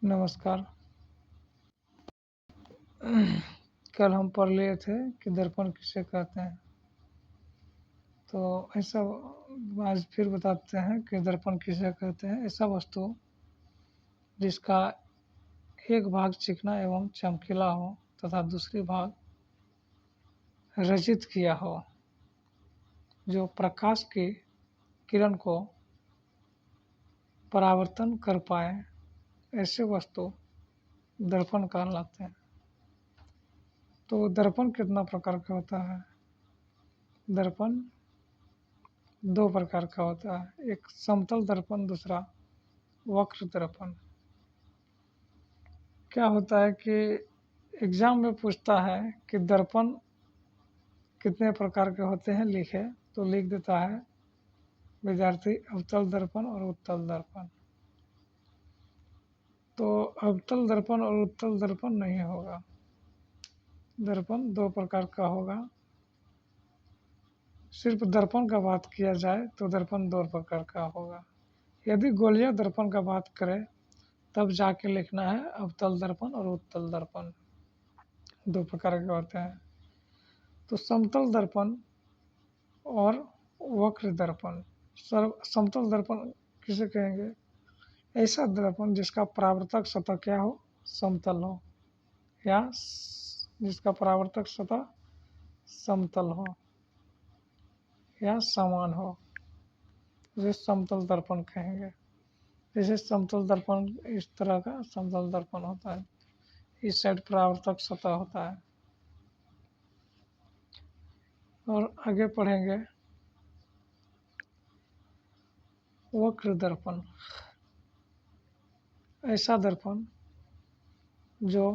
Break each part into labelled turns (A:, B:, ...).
A: नमस्कार। कल हम पढ़ लिए थे कि दर्पण किसे कहते हैं। तो ऐसा आज फिर बताते हैं कि दर्पण किसे कहते हैं। ऐसा वस्तु जिसका एक भाग चिकना एवं चमकीला हो तथा दूसरी भाग रचित किया हो, जो प्रकाश की किरण को परावर्तन कर पाए, ऐसे वस्तु दर्पण कहलाते हैं। तो दर्पण कितना प्रकार का होता है? दर्पण दो प्रकार का होता है, एक समतल दर्पण, दूसरा वक्र दर्पण। क्या होता है कि एग्जाम में पूछता है कि दर्पण कितने प्रकार के होते हैं लिखे, तो लिख देता है विद्यार्थी अवतल दर्पण और उत्तल दर्पण। तो अवतल दर्पण और उत्तल दर्पण नहीं होगा, दर्पण दो प्रकार का होगा। सिर्फ दर्पण का बात किया जाए तो दर्पण दो प्रकार का होगा। यदि गोलीय दर्पण का बात करें तब जाके लिखना है अवतल दर्पण और उत्तल दर्पण, दो प्रकार के होते हैं। तो समतल दर्पण और वक्र दर्पण। समतल दर्पण किसे कहेंगे? ऐसा दर्पण जिसका परावर्तक सतह क्या हो? समतल हो, या जिसका परावर्तक सतह समतल हो या समान हो, उसे समतल दर्पण कहेंगे। जैसे समतल दर्पण इस तरह का समतल दर्पण होता है, इस साइड परावर्तक सतह होता है। और आगे पढ़ेंगे वक्र दर्पण। ऐसा दर्पण जो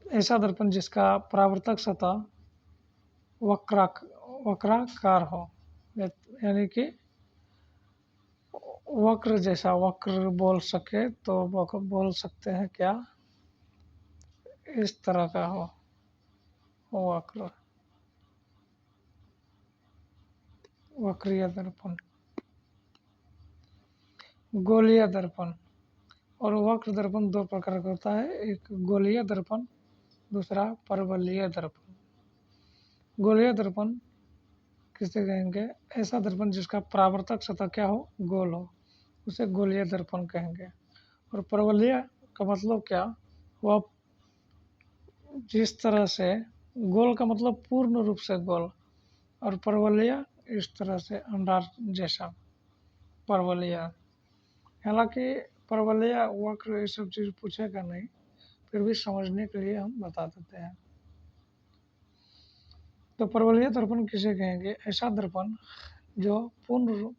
A: ऐसा दर्पण जिसका परावर्तक सतह वक्राकार हो, यानी कि वक्र जैसा, वक्र बोल सके तो बोल सकते हैं क्या, इस तरह का हो वक्र, वक्रीय दर्पण। गोलीय दर्पण और वक्र दर्पण दो प्रकार का होता है, एक गोलीय दर्पण, दूसरा परवलयीय दर्पण। गोलीय दर्पण किसे कहेंगे? ऐसा दर्पण जिसका परावर्तक सतह क्या हो? गोल हो, उसे गोलीय दर्पण कहेंगे। और परवलयीय का मतलब क्या? वह जिस तरह से, गोल का मतलब पूर्ण रूप से गोल, और परवलयीय इस तरह से अंडार जैसा परवलयीय। हालांकि परवलयीय वक्र ये सब चीज़ पूछेगा नहीं, फिर भी समझने के लिए हम बता देते हैं। तो परवलयीय दर्पण किसे कहेंगे? ऐसा दर्पण जो पूर्ण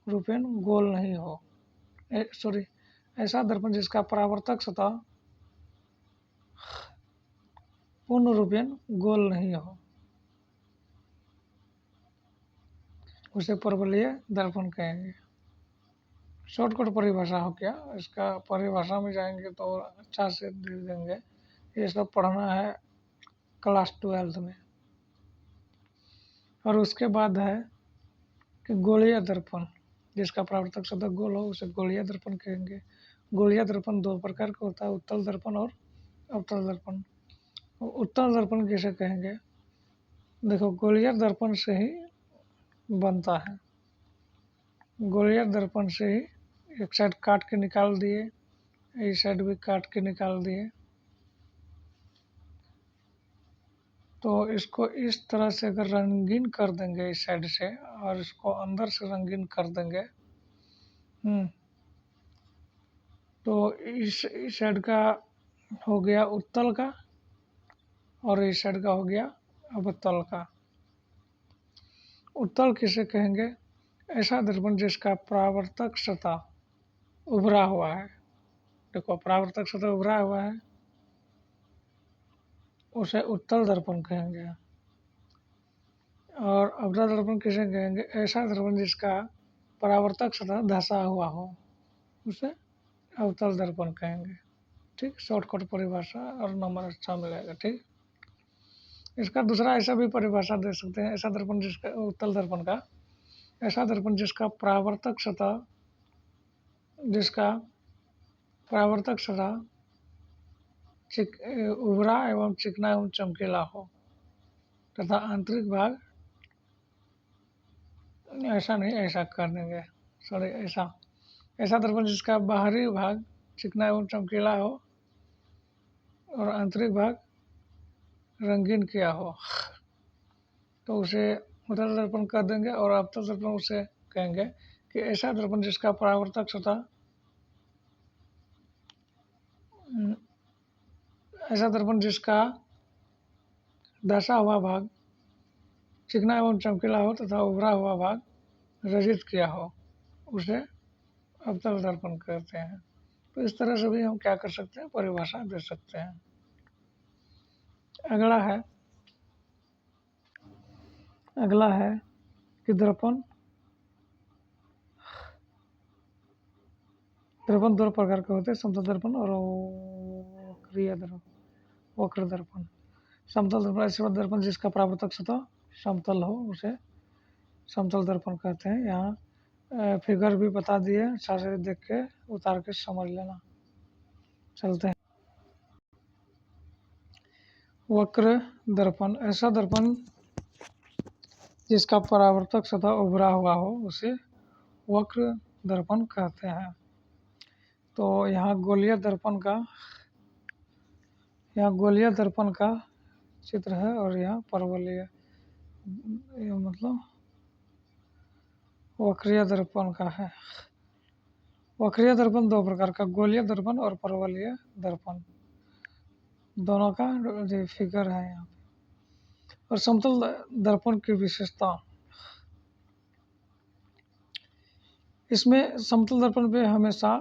A: रूपेण गोल नहीं हो, सॉरी, ऐसा दर्पण जिसका परावर्तक सतह पूर्ण रूपेण गोल नहीं हो, उसे परवलयीय दर्पण कहेंगे। शॉर्टकट परिभाषा हो क्या, इसका परिभाषा में जाएंगे तो अच्छा से दे देंगे। ये सब पढ़ना है क्लास 12 में। और उसके बाद है कि गोलीय दर्पण, जिसका परावर्तक सतह गोल हो, उसे गोलीय दर्पण कहेंगे। गोलीय दर्पण दो प्रकार का होता है, उत्तल दर्पण और अवतल दर्पण। उत्तल दर्पण किसे कहेंगे? देखो, गोलीय दर्पण से ही बनता है, गोलीय दर्पण से ही एक साइड काट के निकाल दिए, इस साइड भी काट के निकाल दिए, तो इसको इस तरह से अगर रंगीन कर देंगे इस साइड से, और इसको अंदर से रंगीन कर देंगे, तो इस साइड का हो गया उत्तल का, और इस साइड का हो गया अवतल का। उत्तल किसे कहेंगे? ऐसा दर्पण जिसका परावर्तक सतह उभरा हुआ है। देखो, परावर्तक सतह उभरा हुआ है, उसे उत्तल दर्पण कहेंगे। और अवतल दर्पण किसे कहेंगे? ऐसा दर्पण जिसका परावर्तक सतह धंसा हुआ हो, उसे अवतल दर्पण कहेंगे। ठीक, शॉर्टकट परिभाषा, और नंबर अच्छा मिलेगा। ठीक, इसका दूसरा ऐसा भी परिभाषा दे सकते हैं, ऐसा दर्पण जिसका, उत्तल दर्पण का, ऐसा दर्पण जिसका परावर्तक सतह जिसका परावर्तक सतह उभरा एवं चिकना एवं चमकीला हो तथा आंतरिक भाग ऐसा नहीं, ऐसा कर देंगे, सॉरी, ऐसा दर्पण जिसका बाहरी भाग चिकना एवं चमकीला हो और आंतरिक भाग रंगीन किया हो तो उसे उत्तल दर्पण कर देंगे। और अवतल दर्पण उसे कहेंगे कि ऐसा दर्पण जिसका परावर्तक सतह ऐसा दर्पण जिसका धंसा हुआ भाग चिकना एवं चमकीला हो तथा उभरा हुआ भाग रजित किया हो उसे अवतल दर्पण कहते हैं। तो इस तरह से भी हम क्या कर सकते हैं, परिभाषा दे सकते हैं। अगला है कि दर्पण दो प्रकार के होते हैं, समतल दर्पण और वक्र दर्पण। समतल दर्पण ऐसा दर्पण जिसका परावर्तक सतह समतल हो उसे समतल दर्पण कहते हैं। यहाँ फिगर भी बता दिए, अच्छा से देख के उतार के समझ लेना। चलते हैं। वक्र दर्पण ऐसा दर्पण जिसका परावर्तक सतह उभरा हुआ हो उसे वक्र दर्पण कहते हैं। तो यहाँ गोलीय दर्पण का चित्र है और यहाँ परवलय मतलब वक्रीय दर्पण का है। वक्रीय दर्पण दो प्रकार का, गोलीय दर्पण और परवलय दर्पण, दोनों का जो फिगर है यहाँ पे। और समतल दर्पण की विशेषता, इसमें समतल दर्पण पे हमेशा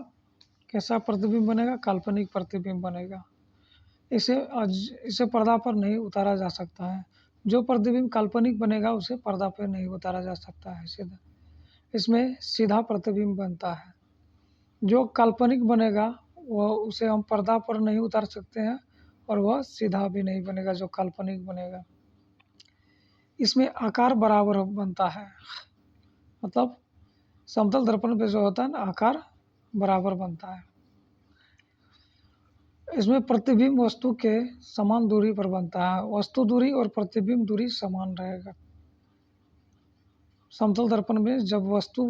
A: कैसा प्रतिबिंब बनेगा, काल्पनिक प्रतिबिंब बनेगा। इसे पर्दा पर नहीं उतारा जा सकता है। जो प्रतिबिंब काल्पनिक बनेगा उसे पर्दा पर नहीं उतारा जा सकता है सीधा, इसमें सीधा प्रतिबिंब बनता है। जो काल्पनिक बनेगा वह उसे हम पर्दा पर नहीं उतार सकते हैं और वह सीधा भी नहीं बनेगा जो काल्पनिक बनेगा। इसमें आकार बराबर बनता है, मतलब समतल दर्पण पे जो होता है ना, आकार बराबर बनता है। इसमें प्रतिबिंब वस्तु के समान दूरी पर बनता है, वस्तु दूरी और प्रतिबिंब दूरी समान रहेगा। समतल दर्पण में जब वस्तु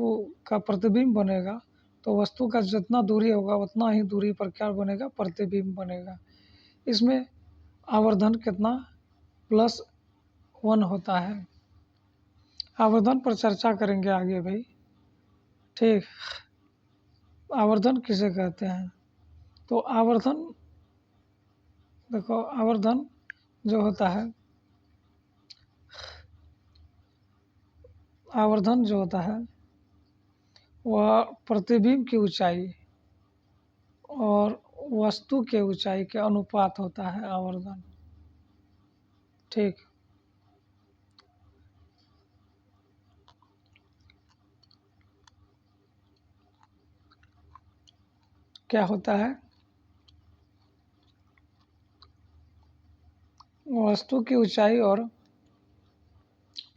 A: का प्रतिबिंब बनेगा तो वस्तु का जितना दूरी होगा उतना ही दूरी पर क्या बनेगा, प्रतिबिंब बनेगा। इसमें आवर्धन कितना, +1 होता है। आवर्धन पर चर्चा करेंगे आगे भाई, ठीक। आवर्धन किसे कहते हैं, तो आवर्धन देखो, आवर्धन जो होता है, आवर्धन जो होता है वह प्रतिबिंब की ऊंचाई और वस्तु के ऊंचाई के अनुपात होता है आवर्धन, ठीक। क्या होता है, वस्तु की ऊंचाई और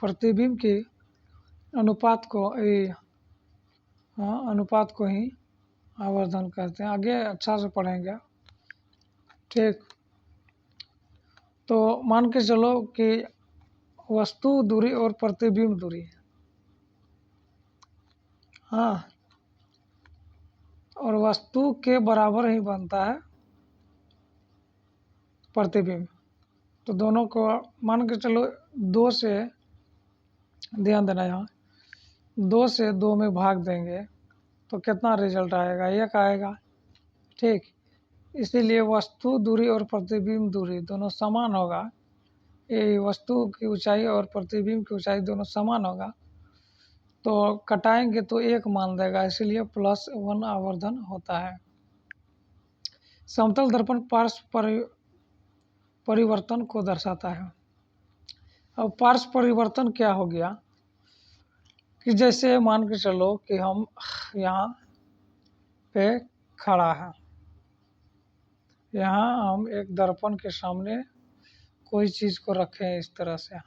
A: प्रतिबिंब के अनुपात को अनुपात को ही आवर्धन कहते हैं। आगे अच्छा से पढ़ेंगे, ठीक। तो मान के चलो कि वस्तु दूरी और प्रतिबिंब दूरी, हाँ, और वस्तु के बराबर ही बनता है प्रतिबिंब। तो दोनों को मान के चलो 2 से, ध्यान देना, यहाँ 2 से 2 में भाग देंगे तो कितना रिजल्ट आएगा, 1 आएगा, ठीक। इसीलिए वस्तु दूरी और प्रतिबिंब दूरी दोनों समान होगा। ये वस्तु की ऊंचाई और प्रतिबिंब की ऊंचाई दोनों समान होगा तो कटाएंगे तो 1 मान देगा, इसीलिए +1 आवर्धन होता है। समतल दर्पण पार्श्व परिवर्तन को दर्शाता है। अब पार्श्व परिवर्तन क्या हो गया कि जैसे मान के चलो कि हम यहाँ पे खड़ा है, यहाँ हम एक दर्पण के सामने कोई चीज़ को रखें इस तरह से,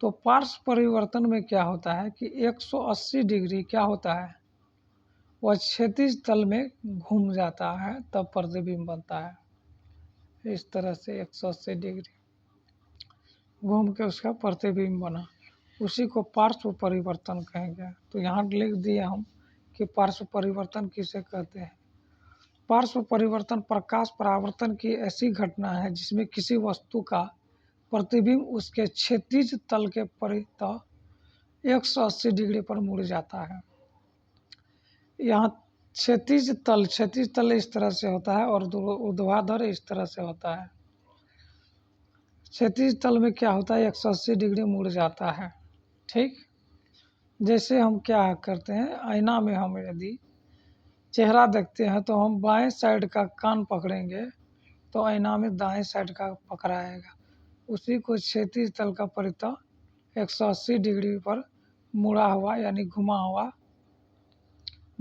A: तो पार्श्व परिवर्तन में क्या होता है कि 180 डिग्री क्या होता है, वह क्षैतिज तल में घूम जाता है तब प्रतिबिंब बनता है। इस तरह से 180 डिग्री घूम के उसका प्रतिबिंब बना, उसी को पार्श्व परिवर्तन कहेंगे। तो यहाँ लिख दिए हम कि पार्श्व परिवर्तन किसे कहते हैं। पार्श्व परिवर्तन प्रकाश परावर्तन की ऐसी घटना है जिसमें किसी वस्तु का प्रतिबिंब उसके क्षैतिज तल के परितः 180 डिग्री पर मुड़ जाता है। यहाँ क्षैतिज तल इस तरह से होता है और ऊर्ध्वाधर इस तरह से होता है। क्षैतिज तल में क्या होता है, 180 डिग्री मुड़ जाता है। ठीक, जैसे हम क्या करते हैं, आईना में हम यदि चेहरा देखते हैं तो हम बाएं साइड का कान पकड़ेंगे तो आईना में दाएं साइड का पकड़ाएगा। उसी को क्षैतिज तल का परितः 180 डिग्री पर मुड़ा हुआ यानी घुमा हुआ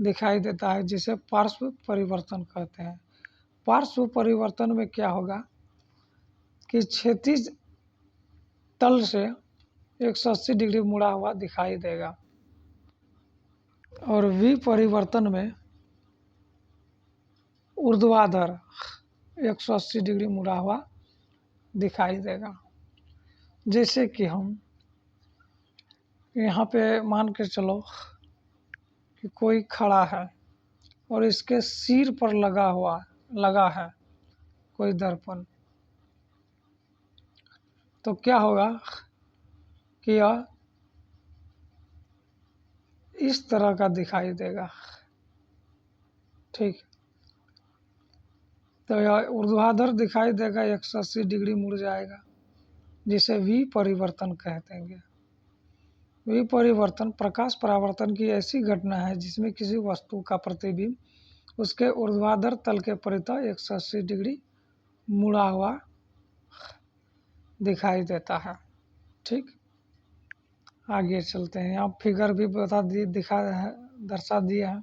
A: दिखाई देता है, जिसे पार्श्व परिवर्तन कहते हैं। पार्श्व परिवर्तन में क्या होगा कि क्षैतिज तल से 180 डिग्री मुड़ा हुआ दिखाई देगा और विपरिवर्तन में ऊर्ध्वाधर 180 डिग्री मुड़ा हुआ दिखाई देगा। जैसे कि हम यहाँ पे मान के चलो कि कोई खड़ा है और इसके सिर पर लगा है कोई दर्पण, तो क्या होगा कि यह इस तरह का दिखाई देगा। ठीक, तो यह ऊर्ध्वाधर दिखाई देगा, 180 डिग्री मुड़ जाएगा, जिसे विपरिवर्तन कहते हैं। विपरिवर्तन प्रकाश परावर्तन की ऐसी घटना है जिसमें किसी वस्तु का प्रतिबिंब उसके ऊर्ध्वाधर तल के परितः 180 डिग्री मुड़ा हुआ दिखाई देता है। ठीक, आगे चलते हैं। आप फिगर भी बता दिए, दर्शा दिया है।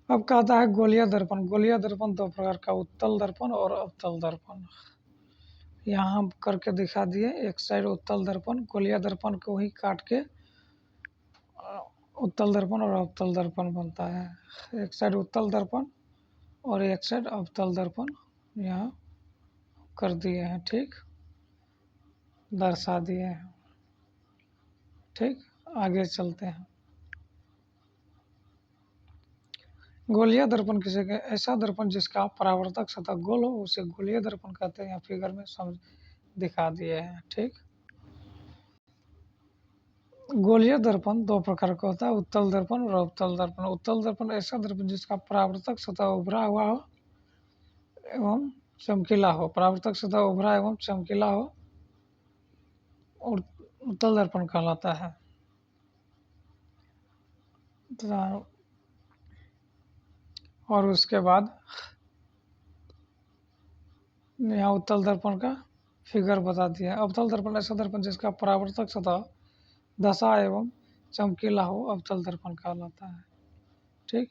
A: अब कहता है गोलीय दर्पण। गोलीय दर्पण दो प्रकार का, उत्तल दर्पण और अवतल दर्पण। यहाँ हम करके दिखा दिए। एक साइड उत्तल दर्पण, गोलीय दर्पण को ही काट के उत्तल दर्पण और अवतल दर्पण बनता है। एक साइड उत्तल दर्पण और एक साइड अवतल दर्पण यहाँ कर दिए हैं। ठीक, दर्शा दिए हैं। ठीक, आगे चलते हैं। गोलीय दर्पण किसे कहते हैं? ऐसा दर्पण जिसका परावर्तक सतह गोल हो उसे गोलीय दर्पण कहते हैं। यहाँ फिगर में समझ दिखा दिए हैं। ठीक, गोलीय दर्पण दो प्रकार का होता है, उत्तल दर्पण और अवतल दर्पण। उत्तल दर्पण ऐसा दर्पण जिसका परावर्तक सतह उभरा हुआ हो एवं चमकीला हो। परावर्तक सतह उभरा एवं चमकीला हो और उत्तल दर्पण कहलाता है। और उसके बाद यहाँ उत्तल दर्पण का फिगर बता दिया है। अवतल दर्पण ऐसा दर्पण जिसका परावर्तक सतह धसा एवं चमकीला हो, अवतल दर्पण कहलाता है। ठीक,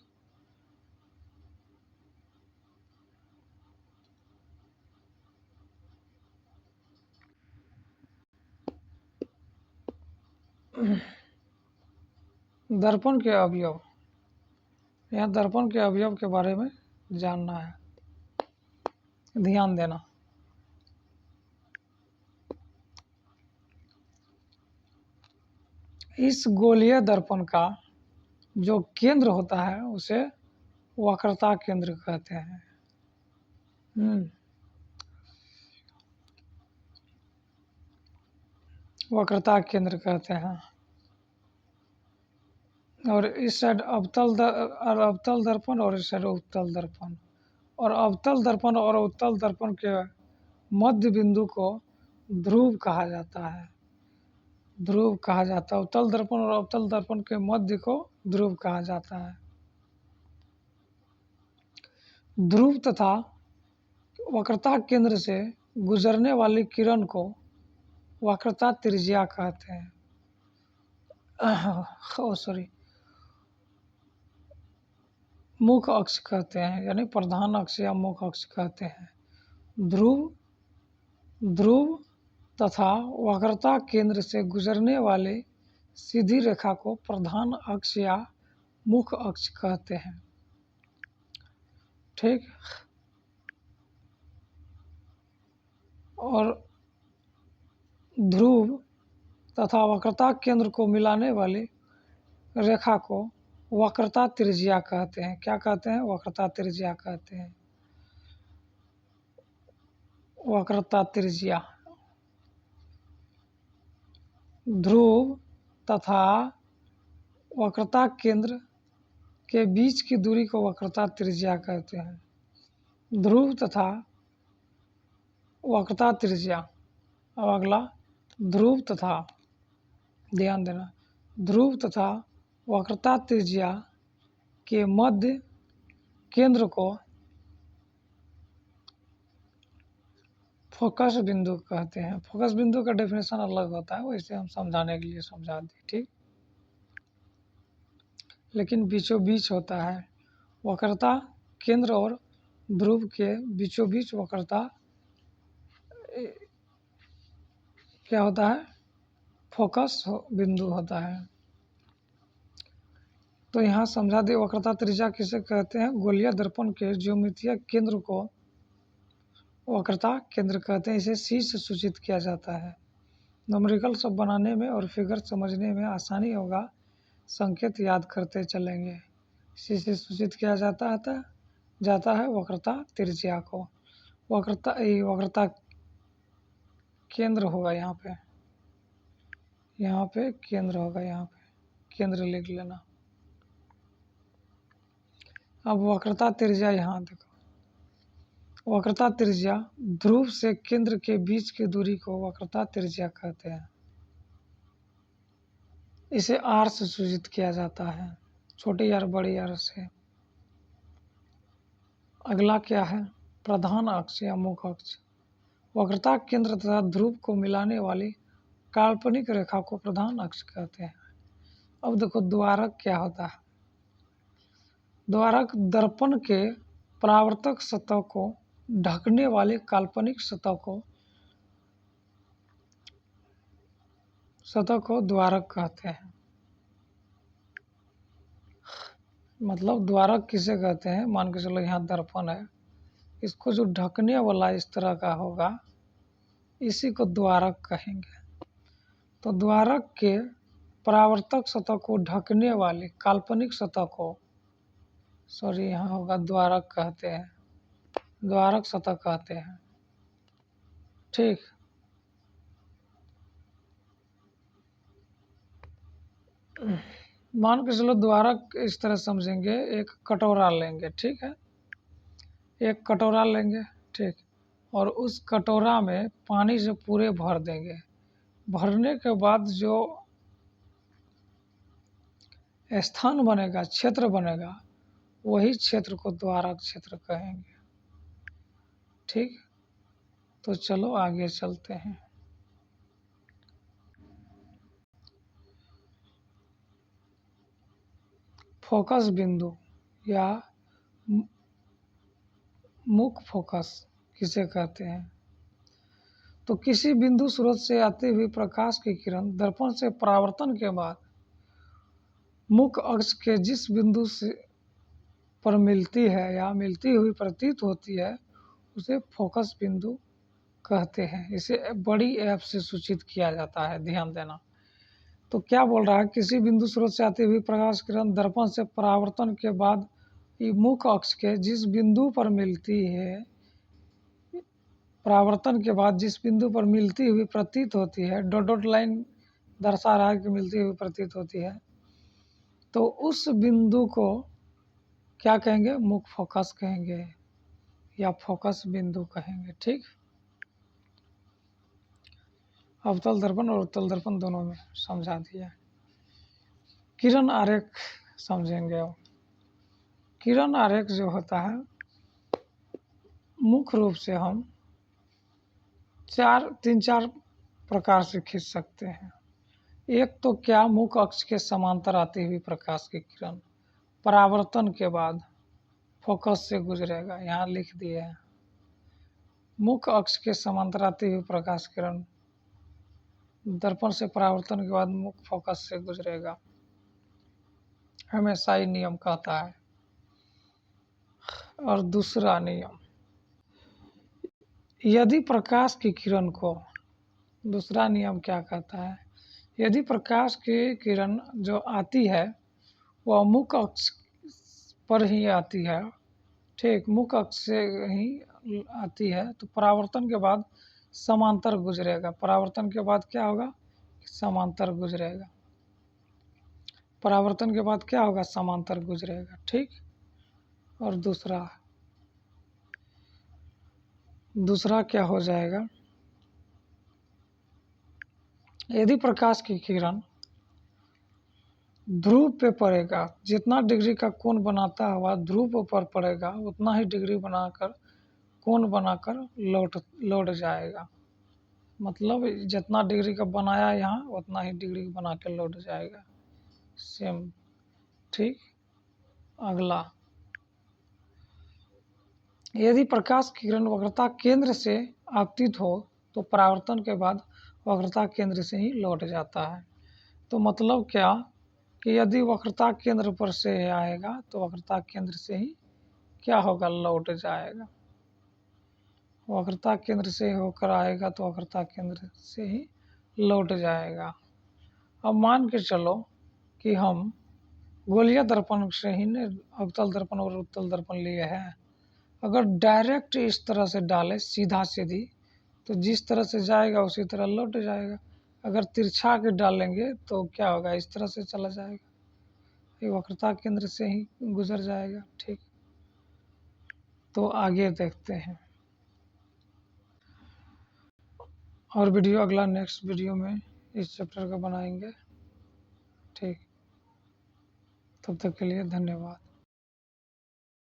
A: दर्पण के अवयव। यहाँ दर्पण के अवयव के बारे में जानना है, ध्यान देना। इस गोलीय दर्पण का जो केंद्र होता है उसे वक्रता केंद्र कहते हैं। वक्रता केंद्र कहते हैं। और इस साइड अवतल दर्पण और इस साइड उत्तल दर्पण। और अवतल दर्पण और उत्तल दर्पण के मध्य बिंदु को ध्रुव कहा जाता है। ध्रुव कहा जाता है। उत्तल दर्पण और अवतल दर्पण के मध्य को ध्रुव कहा जाता है। ध्रुव तथा वक्रता केंद्र से गुजरने वाली किरण को वक्रता त्रिज्या कहते हैं। सॉरी, मुख्य अक्ष कहते हैं, यानी प्रधान अक्ष या मुख्य अक्ष कहते हैं। ध्रुव तथा वक्रता केंद्र से गुजरने वाले सीधी रेखा को प्रधान अक्ष या मुख्य अक्ष कहते हैं। ठीक। और ध्रुव तथा वक्रता केंद्र को मिलाने वाली रेखा को वक्रता त्रिज्या कहते हैं। क्या कहते हैं? वक्रता त्रिज्या कहते हैं। वक्रता त्रिज्या। ध्रुव तथा वक्रता केंद्र के बीच की दूरी को वक्रता त्रिज्या कहते हैं। ध्रुव तथा वक्रता त्रिज्या। अब अगला ध्रुव तथा, ध्यान देना, ध्रुव तथा वक्रता त्रिज्या के मध्य केंद्र को फोकस बिंदु कहते हैं। फोकस बिंदु का डेफिनेशन अलग होता है, वैसे हम समझाने के लिए समझा दें। ठीक। लेकिन बीचों बीच होता है। वक्रता केंद्र और ध्रुव के बीचों बीच वक्रता क्या होता है? फोकस बिंदु होता है। तो यहाँ समझा दे वक्रता त्रिज्या किसे कहते हैं? गोलीय दर्पण के ज्यामितीय केंद्र को वक्रता केंद्र कहते हैं। इसे सी से सूचित किया जाता है। न्यूमेरिकल सब बनाने में और फिगर समझने में आसानी होगा। संकेत याद करते चलेंगे। सी से सूचित किया जाता है वक्रता त्रिज्या को। वक्रता केंद्र होगा यहाँ पे केंद्र होगा, यहाँ पे केंद्र लिख लेना। अब वक्रता त्रिज्या यहाँ देखो। वक्रता त्रिज्या ध्रुव से केंद्र के बीच की दूरी को वक्रता त्रिज्या कहते हैं। इसे आर से सूचित किया जाता है, छोटी आर बड़ी आर से। अगला क्या है? प्रधान अक्ष या मुख्य अक्ष। वक्रता केंद्र तथा ध्रुव को मिलाने वाली काल्पनिक रेखा को प्रधान अक्ष कहते हैं। अब देखो द्वारक क्या होता है? द्वारक दर्पण के परावर्तक सतह को ढकने वाली काल्पनिक सतह को द्वारक कहते हैं। मतलब द्वारक किसे कहते हैं? मान के चलो यहाँ दर्पण है, इसको जो ढकने वाला इस तरह का होगा, इसी को द्वारक कहेंगे। तो द्वारक के परावर्तक सतह को ढकने वाली काल्पनिक सतह को, सॉरी यहाँ होगा द्वारक कहते हैं, द्वारक सतह कहते हैं। ठीक। मान के चलो द्वारक इस तरह समझेंगे, एक कटोरा लेंगे। ठीक है, एक कटोरा लेंगे। ठीक। और उस कटोरा में पानी से पूरे भर देंगे। भरने के बाद जो स्थान बनेगा, क्षेत्र बनेगा, वही क्षेत्र को द्वारक क्षेत्र कहेंगे। ठीक। तो चलो आगे चलते हैं। फोकस बिंदु या मुख्य फोकस किसे कहते हैं? तो किसी बिंदु स्रोत से आती हुई प्रकाश की किरण दर्पण से परावर्तन के बाद मुख्य अक्ष के जिस बिंदु से पर मिलती है या मिलती हुई प्रतीत होती है, उसे फोकस बिंदु कहते हैं। इसे बड़ी एफ से सूचित किया जाता है, ध्यान देना। तो क्या बोल रहा है? किसी बिंदु स्रोत से आती हुई प्रकाश किरण दर्पण से परावर्तन के बाद मुख्य अक्ष के जिस बिंदु पर मिलती है, परावर्तन के बाद जिस बिंदु पर मिलती हुई प्रतीत होती है, डॉट डॉट लाइन दर्शा रहा है कि मिलती हुई प्रतीत होती है, तो उस बिंदु को क्या कहेंगे? मुख्य फोकस कहेंगे या फोकस बिंदु कहेंगे। ठीक। अवतल दर्पण और उत्तल दर्पण दोनों में समझा दिया। किरण आरेख समझेंगे। अब किरण आरेख जो होता है, मुख्य रूप से हम तीन चार प्रकार से खींच सकते हैं। एक तो क्या, मुख्य अक्ष के समांतर आती हुई प्रकाश की किरण परावर्तन के बाद फोकस से गुजरेगा, यहाँ लिख दिए हैं। मुख्य अक्ष के समांतर आती हुई प्रकाश किरण दर्पण से परावर्तन के बाद मुख्य फोकस से गुजरेगा। हमेशा ही नियम कहता है। और दूसरा नियम, यदि प्रकाश की किरण को, दूसरा नियम क्या कहता है, यदि प्रकाश की किरण जो आती है वह मुख्य अक्ष पर ही आती है, ठीक, मुख्य अक्ष से ही आती है, तो परावर्तन के बाद समांतर गुजरेगा। परावर्तन के बाद क्या होगा, समांतर गुजरेगा। परावर्तन के बाद क्या होगा, समांतर गुजरेगा, ठीक। और दूसरा क्या हो जाएगा, यदि प्रकाश की किरण ध्रुव पे पड़ेगा, जितना डिग्री का कोण बनाता हुआ ध्रुव पर पड़ेगा उतना ही डिग्री बनाकर कोण बनाकर लौट जाएगा। मतलब जितना डिग्री का बनाया यहाँ उतना ही डिग्री बना के लौट जाएगा, सेम, ठीक। अगला, यदि प्रकाश की किरण वक्रता केंद्र से आपतित हो तो परावर्तन के बाद वक्रता केंद्र से ही लौट जाता है। तो मतलब क्या कि यदि वक्रता केंद्र पर से आएगा तो वक्रता केंद्र से ही क्या होगा, लौट जाएगा। वक्रता केंद्र से होकर आएगा तो वक्रता केंद्र से ही लौट जाएगा। अब मान के चलो कि हम गोलीय दर्पण से ही ने अवतल दर्पण और उत्तल दर्पण लिए हैं। अगर डायरेक्ट इस तरह से डाले सीधा सीधी तो जिस तरह से जाएगा उसी तरह लौट जाएगा। अगर तिरछा के डालेंगे तो क्या होगा, इस तरह से चला जाएगा, ये वक्रता केंद्र से ही गुजर जाएगा, ठीक। तो आगे देखते हैं और वीडियो अगला नेक्स्ट वीडियो में इस चैप्टर का बनाएंगे, ठीक। तब तक के लिए धन्यवाद।